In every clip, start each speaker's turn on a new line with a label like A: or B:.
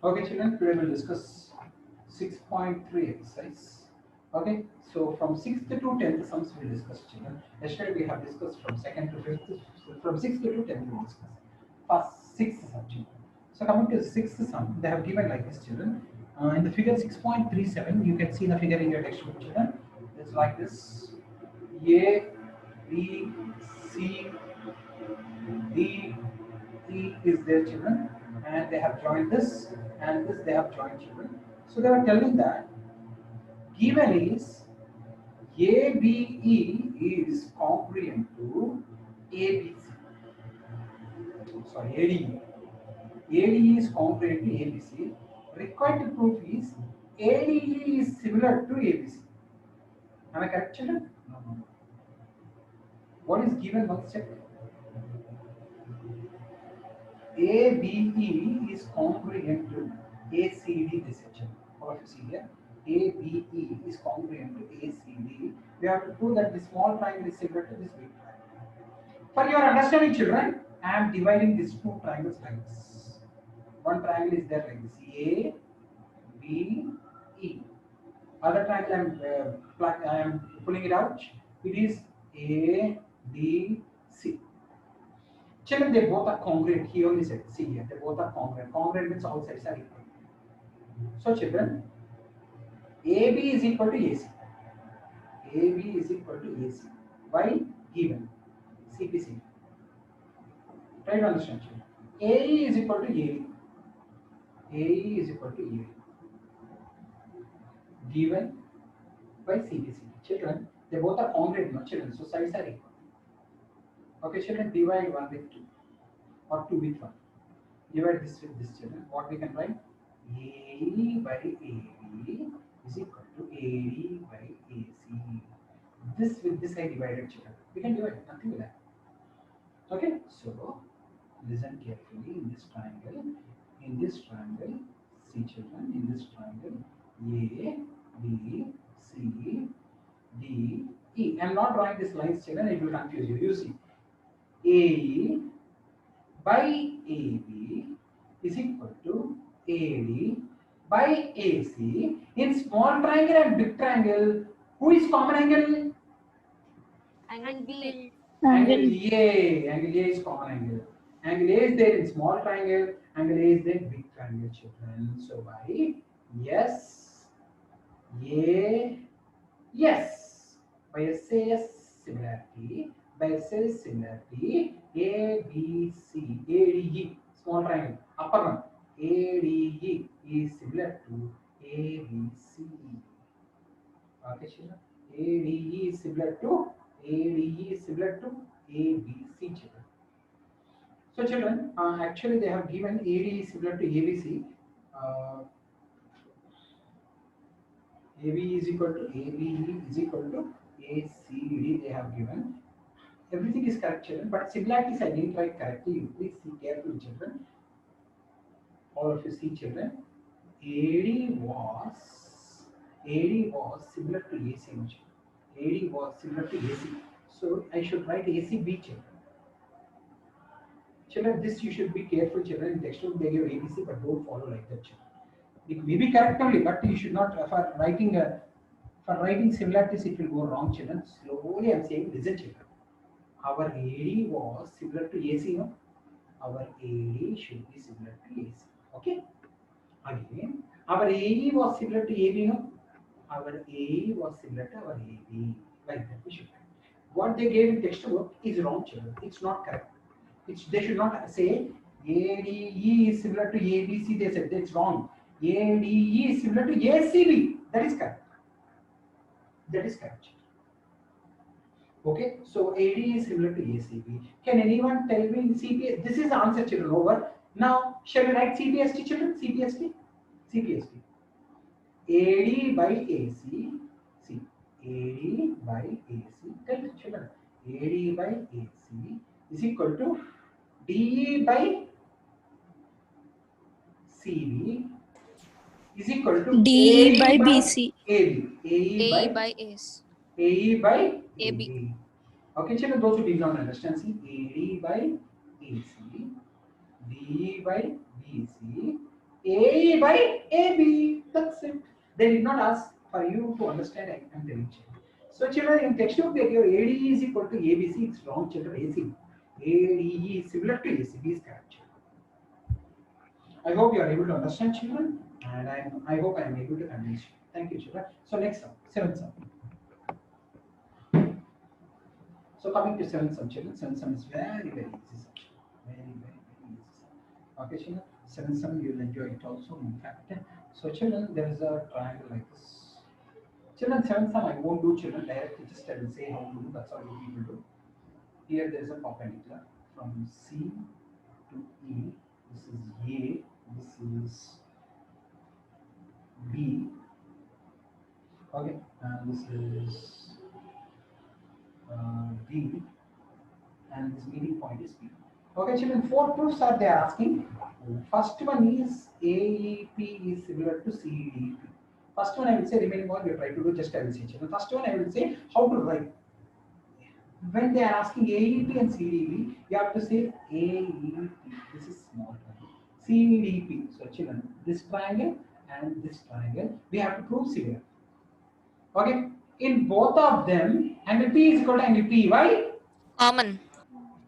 A: Okay, children, today we'll discuss 6.3 exercise. Okay, so from 6th to 10th sums we'll discuss, children. Yesterday we have discussed from 2nd to 5th, from 6th to 10th we'll discuss. First 6th sum, children. So coming to the 6th sum, they have given like this, children. In the figure 6.37, you can see the figure in your textbook, children. It's like this: A, B, C, D, E is their children, and they have joined this, and this they have joined children. So they were telling that given is ABE is congruent to ABC. Sorry, ADE. ADE is congruent to ABC. Required proof is ADE is similar to ABC. Am I correct, children? No, no, no. What is given? Once check. ABE is congruent to ACD, this section. All of you see here. ABE is congruent to ACD. We have to prove that this small triangle is similar to this big triangle. For your understanding, children, I am dividing these two triangles like this. One triangle is there like this: A, B, E. Other triangle I am pulling it out. It is A, B, C. Children, they both are congruent. He only said, see here, they both are congruent. Congruent means all sides are equal. So, children, AB is equal to AC. AB is equal to AC. Why? Given. CPC. Try to understand, children. AE is equal to AD. AE is equal to AD. Given by CPC. Children, they both are congruent, no children, so sides are equal. Okay, children, divide 1 with 2 or 2 with 1. Divide this with this, children. What we can write? AE by AB is equal to AD by AC. This with this I divided, children. We can divide, nothing will happen. Okay, so listen carefully in this triangle. In this triangle, see children, in this triangle, A, B, C, D, E. I am not drawing these lines, children, it will confuse you. You see, AE by AB is equal to AD by AC. In small triangle and big triangle, who is common angle?
B: Angle B.
A: Angle A. Angle A is common angle. Angle A is there in small triangle. Angle A is there in big triangle, children. So by yes, A, yes. By SAS similarity, by SAS similarity, A, B, C, A, D, E, small triangle, upper one, A, D, E is similar to A, B, C. Okay, children. A, D, E is similar to A, D, E is similar to A, B, C, children. So, children, actually they have given AD is similar to ABC. Uh, AB is equal to ABE is equal to ACD. They have given. Everything is correct, children, but similarities I didn't write correctly. You please see carefully, children. All of you see, children. AD was similar to AC. AD was similar to AC. So I should write ACB, children. Children, this you should be careful, children. In textbook they give ABC, but don't follow like that, children. It may be correct only, but you should not for writing similarities. It will go wrong, children. Slowly, I am saying, listen, children. Our AD was similar to AC, no? Our AD should be similar to AC. Okay. Again, our AE was similar to AB, no? Our AE was similar to our AB. Like that, we should write. What they gave in textbook is wrong, children. It's not correct. They should not say ADE is similar to ABC. They said that's wrong. ADE is similar to ACB. That is correct. That is correct. Okay, so AD is similar to ACB. Can anyone tell me CPS? This is the answer, children. Over. Now, shall we write CPST, children? CPST? CPST. AD by AC. See, AD by AC. Tell the children. AD by AC is equal to DE by CB is equal to
C: DE by
A: AE by
C: BC.
A: AB. AE
B: AE
A: by
B: by S.
A: AE by
B: AB.
A: AB. Okay, children, those who did not understand, see, AD by AC, DE by BC, AE by AB. That's it. They did not ask for you to understand. I'm telling you. So children, in textbook they give ADE is equal to ABC. It's wrong, children. AC. ADE is similar to ACB is correct. I hope you are able to understand, children, and I hope I am able to convince you. Thank you, children. So next sum, seventh sum. So coming to seventh sum, children, seventh sum is very easy sum. Very easy sum. Okay, children, seventh sum you will enjoy it also. In fact, so children, there is a triangle like this. Children, seventh sum I won't do, children, directly. Just I will say how to do. That's how you people do. Here there is a perpendicular from C to E. This is A. This is B. Okay, and this is D, and this meeting point is P. Okay, children, four proofs are they are asking. First one is AEP is similar to CDEP. First one I will say, remaining one we try to do, just I will say, children. First one I will say how to write. When they are asking AEP and CDEP, you have to say AEP. This is small triangle. CDEP. So children, this triangle and this triangle, we have to prove similar. Okay, in both of them, angle P is equal to angle P. Why?
B: Common.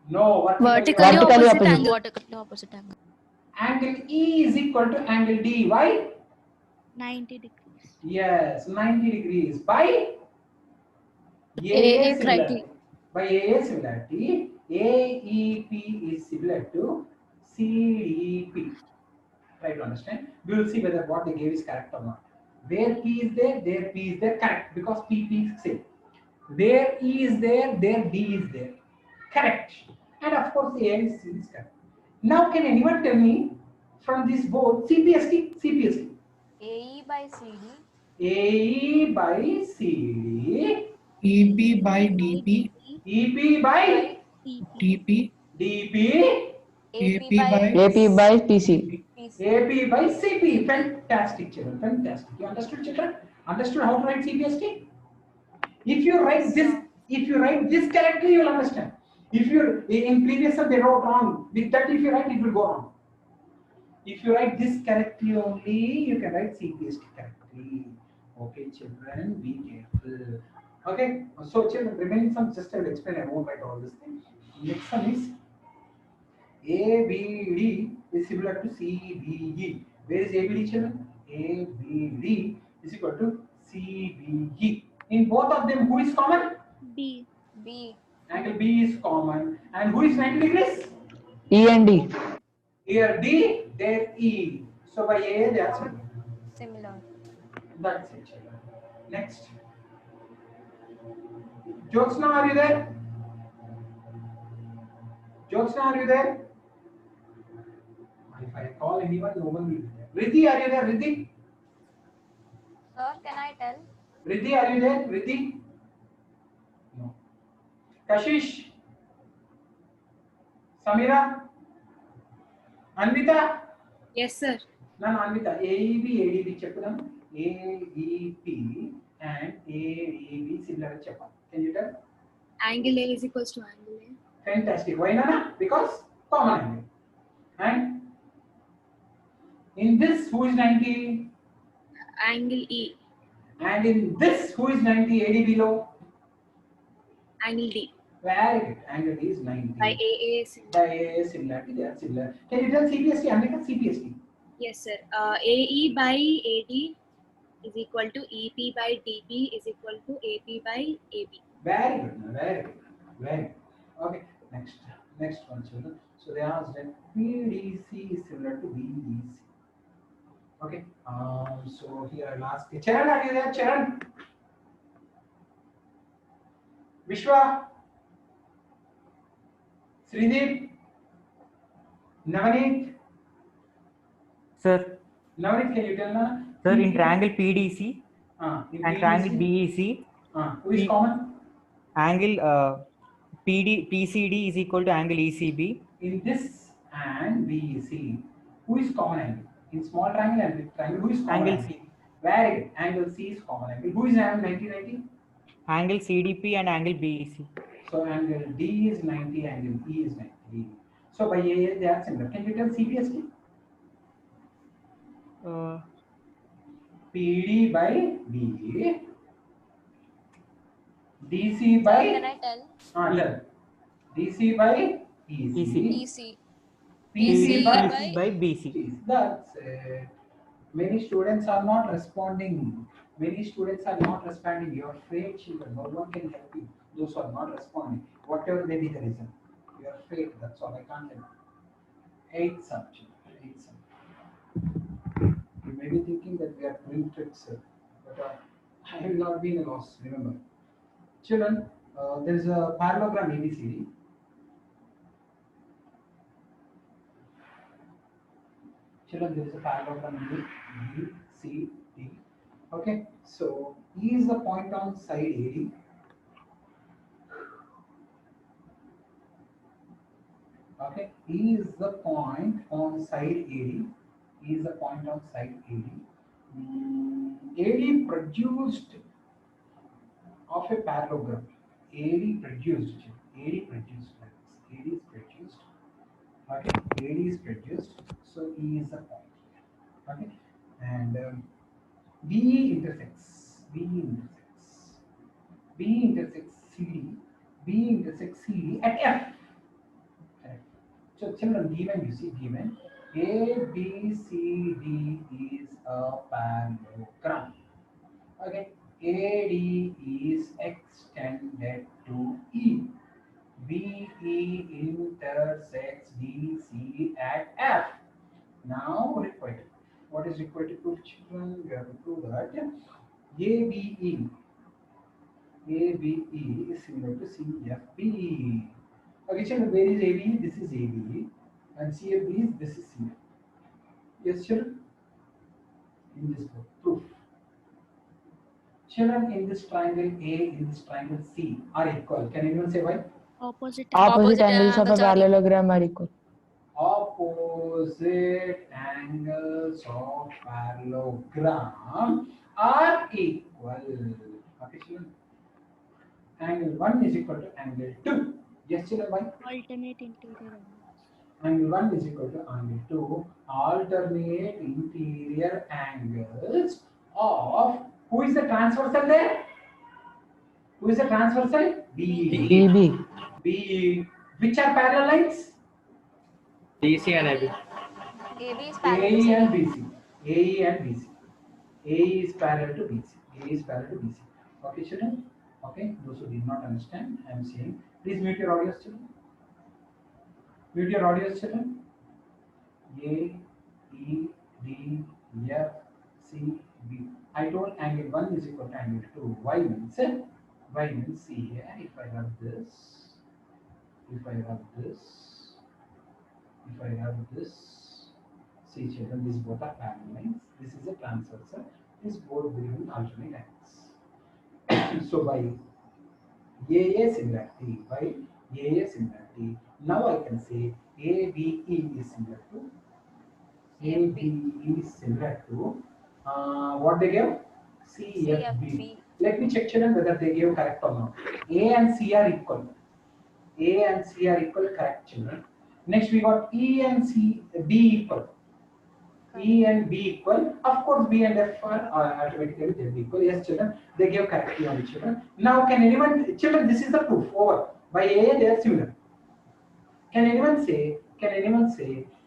A: No,
B: Vertically opposite angle.
C: Vertically opposite angle.
A: Angle E is equal to angle D. Why?
C: 90 degrees.
A: Yes, 90 degrees. By
C: AA
A: similarity. By AA similarity, AEP is similar to CEP. Try to understand. We will see whether what they gave is correct or not. Where P is there P is there, correct, because P is same. Where E is there D is there, correct. And of course A and C is correct. Now can anyone tell me from this board CPST?
B: AE by CD.
A: AE by CD.
D: EP by DP.
A: EP by
D: TP.
A: DP.
D: AP by TC.
A: AP by CP. Fantastic, children. Fantastic. You understood, children? Understood how to write CPST? If you write this correctly, you will understand. If you in previous they wrote wrong, with that if you write, it will go wrong. If you write this correctly only, you can write CPST correctly. Okay, children, be careful. Okay, so children, remaining sum, just I will explain. I won't write all this thing. Next sum is ABD is similar to CBE. Where is ABD, children? ABD is equal to CBE. In both of them, who is common?
C: B.
A: Angle B is common. And who is 90 degrees?
D: E and D.
A: Here D, there E. So by A, that's it.
B: Similar.
A: That's it, children. Next. Jyotsna, are you there? Jyotsna, are you there? If I call anyone, no one will be there. Riddhi, are you there? Riddhi?
B: Sir, can I tell?
A: Riddhi, are you there? Riddhi? No. Kashish? Samira? Anvita?
C: Yes, sir.
A: No, Anvita. AEB, ADB, cheppadam. AEP and ADB similar cheppadam. Can you tell?
C: Angle A is equals to angle A.
A: Fantastic. Why Nana? Because common angle. And in this, who is 90?
C: Angle E.
A: And in this, who is 90? AD below?
C: Angle D.
A: Very good. Angle D is 90.
C: By AA.
A: By AA similarity, they are similar. Can you tell CPST? Anvita, CPST.
C: Yes, sir. AE by AD is equal to EP by DB is equal to AP by AB.
A: Very good. Very good. Very good. Okay. Next one, children. So they asked that PDC is similar to BDC. Okay. So here I'll ask. Charan, are you there? Charan? Vishwa? Srideep? Navaneet?
E: Sir,
A: Navaneet, can you tell me?
E: sir, in triangle PDC and triangle BEC,
A: who is common?
E: angle PCD is equal to angle ECB.
A: In this and BEC, who is common angle? In small triangle and big triangle, who is common
E: Angle C.
A: Very good. Angle C is common angle. Who is angle 90?
E: Angle CDP and angle BEC.
A: So angle D is 90, angle E is 90. So by AA they are similar. Can you tell CPST? PD by BE, DC
B: Sir,
A: by
B: can I tell?
A: tell. DC by EC,
E: EC.
B: EC.
A: PC
B: PC
A: by
E: PC by BC.
A: Jeez, that's it. Many students are not responding. Many students are not responding. You are afraid, children. No one can help you. Those who are not responding, whatever may be the reason, you are afraid. That's all. I can't help. Eight subject. Eight subject. You may be thinking that we are doing tricks, but I will not be in a loss. Remember, children. There is a parallelogram ABCD. Children, there is a parallelogram A, B, C, D. Okay, so E is the point on side AD. Okay, E is the point on side AD. E is the point on side AD. AD produced of a parallelogram. AD produced. AD produced. AD is produced. Okay, AD is produced. So E is the point. Okay, and BE intersects. BE intersects. B intersects CD. B intersects CD at F. Correct. So children, given you see given A B C D is a parallelogram. Okay. AD is extended to E. BE intersects DC at F. Now required. What is required to prove, children? We have to prove that ABE ABE is similar to CFB. Okay, children, where is ABE? This is ABE, and CFB is this is CF. Yes, children. In this book, proof. Children, in this triangle A, in this triangle C are equal. Can anyone say why?
C: Opposite
D: Opposite angles of a parallelogram are equal.
A: Opposite angles of parallelogram are equal. Okay, children. Angle 1 is equal to angle 2. Yes, children, why?
C: alternate interior angles.
A: Angle 1 is equal to angle 2. Alternate interior angles of, who is the transversal there? Who is the transversal? B.
D: BB.
A: B. Which are parallel lines?
E: DC and AB.
B: AB is parallel to
A: AE and
B: CD.
A: BC. AE and BC. AE is parallel to BC. A is parallel to BC. Okay, children? Okay, those who did not understand, I am saying, please mute your audio, children. Mute your audio, children. A, E, D, F, C, B. I told angle 1 is equal to angle 2. Y means see here, if I have this, if I have this, if I have this, see children, these both are parallel lines. This is a transversal. These both will alternate angles. So by AA similarity, by AA similarity, now I can say ABE is similar to ABE is similar to what they gave? CFB.
B: CFB.
A: Let me check children whether they gave correct or not. A and C are equal. A and C are equal, correct children. Next we got E and C, B equal. E and B equal. Of course B and F are automatically they'll be equal. Yes children, they gave correctly on children. Now can anyone, children, this is the proof over. By A they are similar. Can anyone say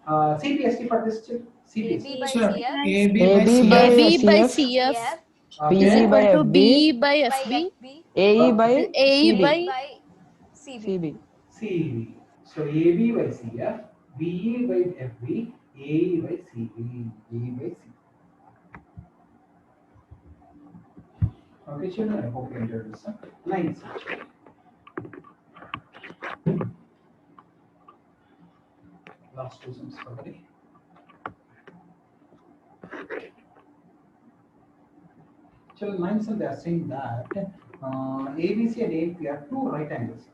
A: CPST for this children?
B: AB by
D: Sir,
B: CF.
D: AB by
F: AB by
D: CF,
F: CF
B: CF.
D: BC
F: is
A: Okay.
D: by
F: equal to
D: FB,
F: BE by
B: By
F: FB,
B: FB.
D: AE by
F: AE
D: CB.
F: by
B: CB.
D: CB.
A: CB. So AB by CF, BE by FB, AE by CB, AE by CB. Okay, children, I hope you enjoyed this. Nice. Last two sums for the day. Children, ninth sum they are saying that ABC and AP are two right angles.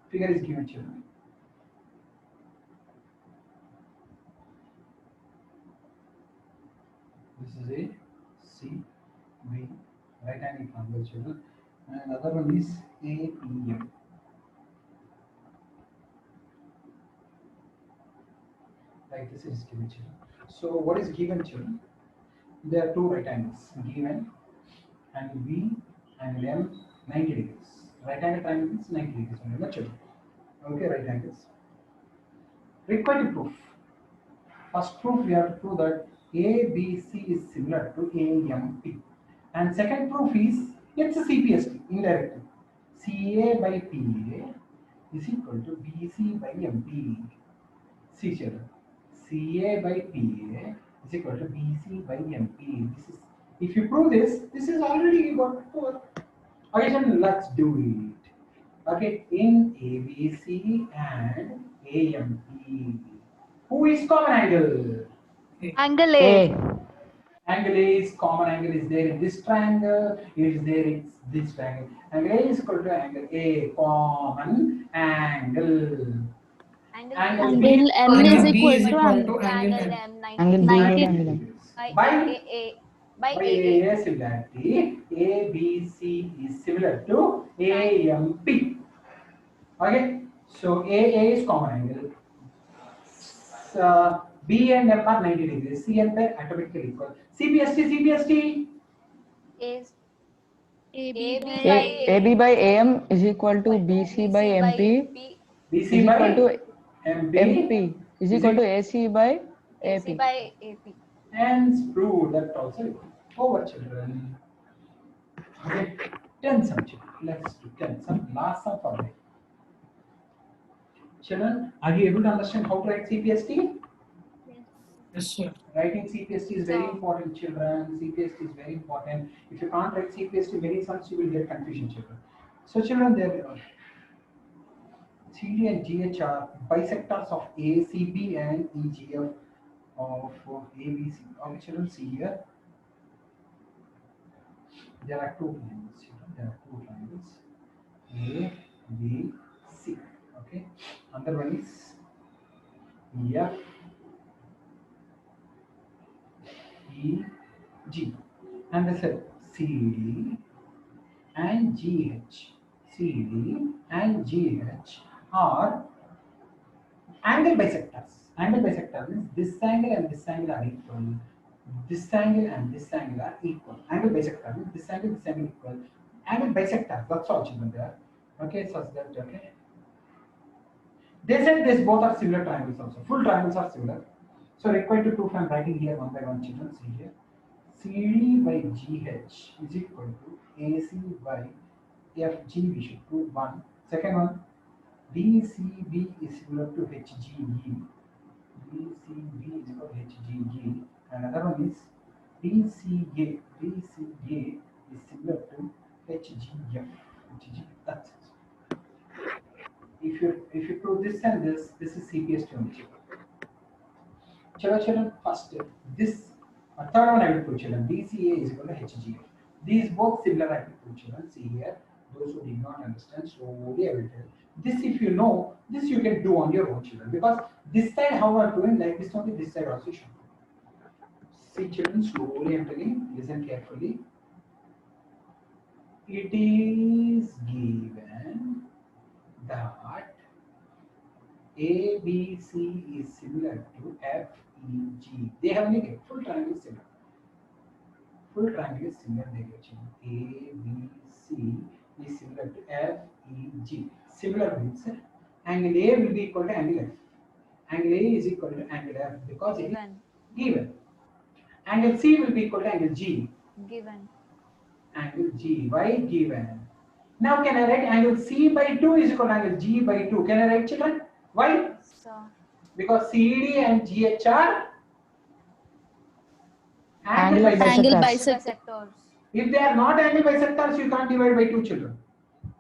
A: Figure is given, children. This is A, C, B, right angle triangle, children, and other one is APM. Like this is given, children. So what is given, children? there are two right angles given, angle B, angle M, 90 degrees. Right angle triangle is 90 degrees only, not children. Okay, right angles. Required proof. First proof, we have to prove that ABC is similar to AMP. And second proof is, it's a CPST, indirectly. CA by PA is equal to BC by MP. See children, CA by PA is equal to BC by MP. This is, if you prove this, this is already got over. Okay, children, let's do it. Okay, in ABC and AMP, who is common angle?
B: Angle A.
D: A.
A: Angle A is common angle is there in this triangle, it is there in this triangle. Angle A is equal to angle A, common angle. Angle B
C: Angle M is
F: Angle B
C: equal
F: is
C: to
F: equal
C: angle.
F: to angle
B: Angle
F: M.
B: M.
D: Angle B
B: 90
D: is angle M.
B: by
A: by
B: by
A: by
B: AA.
A: AA similarity, ABC is similar to AMP. Okay, so AA is common angle. B and M are 90 degrees. C and P are automatically equal. CPST.
B: Is
C: AB
B: AB
C: by
B: by
D: AB by AM is equal to BC by MP is
A: BC by
D: equal to
A: MP
D: MP is equal to AC by
B: AC
D: AP.
B: by AP.
A: and prove that also over children. Okay, 10 sum children. Let's do 10 sum. Last sum for me. Children, are you able to understand how to write CPST?
F: Yes, sir.
A: Writing CPST is very
B: So-
A: important, children. CPST is very important. If you can't write CPST many sums, you will get confusion, children. So, children, there CD and GH are bisectors of ACB and EGF of ABC. Okay, children, see here. There are two triangles, children. There are two triangles. A, B, C. Okay. Another one is F, E, G. And they said CD and GH. CD and GH are angle bisectors. Angle bisector means this angle and this angle are equal. This angle and this angle are equal. Angle bisector means this angle equal. Angle bisector, that's all children there. Okay, such that, okay. They said this both are similar triangles also. Full triangles are similar. So required to prove, I'm writing here one by one children. See here. CD by GH is equal to AC by FG. We should prove one. Second one, DCB is similar to HGE. DCB is equal to HGE. Another one is DCA. DCA is similar to HGF. HG. That's it. If you prove this and this is CPST only. Children, first this third one I will prove children. DCA is equal to HGF. These both similar I will prove children. See here. Those who did not understand, slowly I will tell. This if you know, this you can do on your own children. Because this side how I am doing like this only, this side also you should do. See children, slowly I am telling, listen carefully. It is given that ABC is similar to FEG. They have negative. Full triangle is similar. Full triangle is similar. They get ABC is similar to FEG. Similar means angle A will be equal to angle F. Angle A is equal to angle F because it is given. Angle C will be equal to angle G.
B: Given.
A: Angle G. Why given? Now can I write angle C by 2 is equal to angle G by 2? Can I write children? Why?
B: So
A: Because CD and GH are
D: Angle
C: Angle
D: bisectors.
C: bisector.
A: If they are not angle bisectors, you can't divide by 2 children.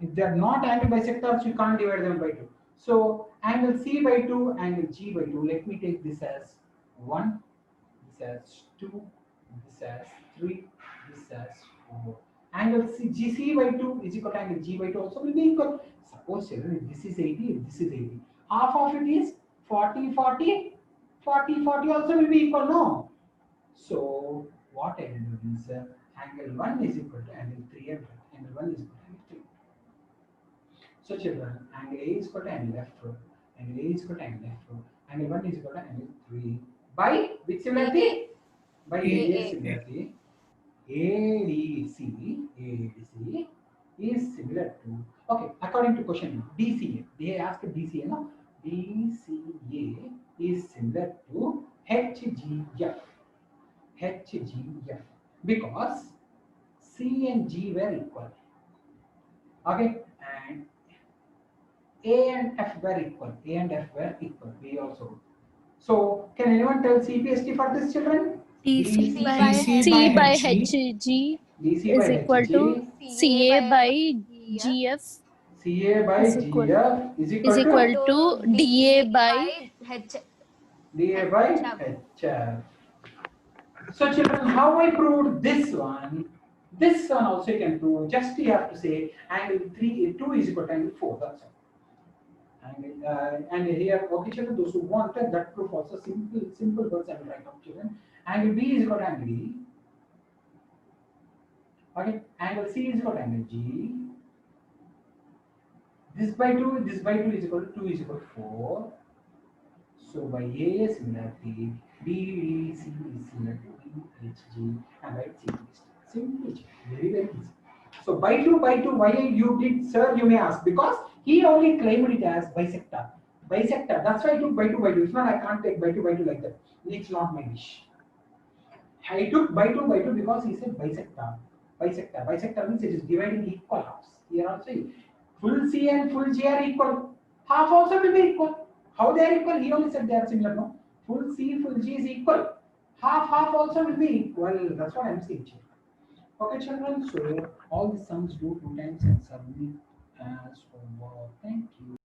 A: If they are not angle bisectors, you can't divide them by 2. So angle C by 2, angle G by 2. Let me take this as 1, this as 2, this as 3, this as 4. Angle GC by 2 is equal to angle G by 2 also will be equal. Suppose children, if this is 80, if this is 80, half of it is 40, 40, 40, 40 also will be equal, no? So what I will do is angle 1 is equal to angle 3 and angle 1 is equal to angle 3. So children, angle A is equal to angle F, angle A is equal to angle F, angle 1 is equal to angle 3 by which similarity? by AA similarly, ADC is similar to, okay, according to question DCA, they asked DCA, no? DCA is similar to HGF because C and G were equal, okay, and A and F were equal. We also. So can anyone tell CPST for this, children?
C: DC
B: by
F: DC by
C: HG
A: DC by
C: is equal to
A: HG,
C: CA by GF
A: CA by
C: is equal-
A: GF is
C: is equal
A: to
C: to DA by
B: H.
A: DA by HF. So children, how I proved this one? This one also you can prove. Just you have to say angle 2 is equal to angle 4. That's all. And here, okay, children, those who wanted that proof also simple words I will write down, children. Angle B is equal to angle E. Okay, angle C is equal to angle G. This by 2 is equal to 2 is equal to 4. So by A similarity, BDC is similar to BHG and right C. Simple, very easy. So by 2, why you did, sir, you may ask, because he only claimed it as bisector. That's why I took by 2. If not, I can't take by 2 like that. It's not my wish. I took by 2 because he said bisector. Bisector means it is dividing equal halves. Here also, full C and full G are equal. Half also will be equal. How they are equal? He only said they are similar, no? Full C, full G is equal. Half also will be equal. That's what I am saying. Okay, children. So all the sums do 2 times and submit as homework. Thank you.